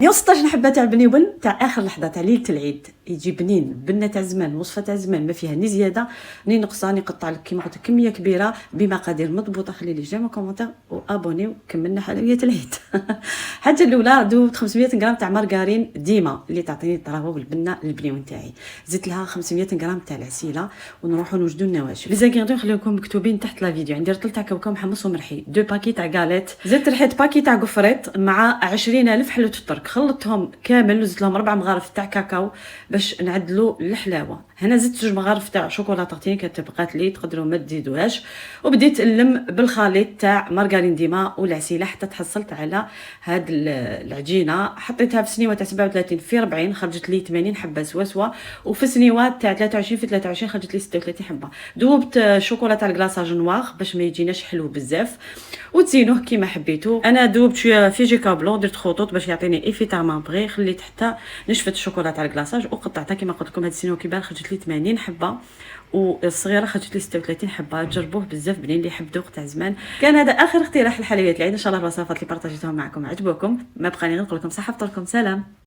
116 حبه تاع بنيبل تاع اخر لحظه تاع ليله العيد، يجي بنين بنه تاع زمان، وصفه تاع زمان ما فيها ني زياده ني نقصان. نقطع لك كيما قلت كميه كبيره بمقادير مضبوطه. خلي لي جيم كومونتير وابونيو، كملنا حلويات العيد. الحاجه الاولى دوبت 500 غرام تاع مارغرين ديما اللي تعطيني الطراوه والبنه البنيون تاعي. زدت لها 500 غرام تاع العسيله ونروحوا نوجدوا النواشف. لي زانغريديون خليكم مكتوبين تحت لا فيديو. عندي رطل تاع كاوكاو محمص ومرحي، 2 باكي تاع غاليت، زدت رحيت باكي تاع قفريط مع 20000 حلوه الترك. خلطتهم كامل وزدت لهم 4 مغارف تاع كاكاو باش نعدلوا الحلاوه. هنا زدت 2 مغارف تاع شوكولاطه كتبقات لي، تقدروا ما تزيدوهاش. وبديت نلم بالخليط تاع مارغرين ديما والعسيله حتى تحصلت على هاد العجينه. حطيتها في سنيوه تاع 37 في 40، خرجت لي 80 حبه سوا، وفي سنيوه تاع 23 في 23 خرجت لي 36 حبه. دوبت شوكولاته الكلاصاج نوار باش ما يجيناش حلو بزاف، وتزينوه كيما حبيتو. انا دوبت شويه فيجيكا بلون، درت خطوط باش يعطيني ايفي تاع مامبري. خليت حتى نشفت الشوكولاته الكلاصاج وقطعتها كيما قلت لكم. هاد السنيوه كبار خرجت لي 80 حبه، والصغيره خرجت لي 36 حبه. جربوه بزاف بنين، اللي يحب ذوق تاع زمان. كان هذا اخر اقتراح لحلويات العيد. ان شاء الله الوصفات اللي بارطاجيتهم معكم عجبوكم. ما بقاني غير نقول لكم صحه فطوركم، سلام.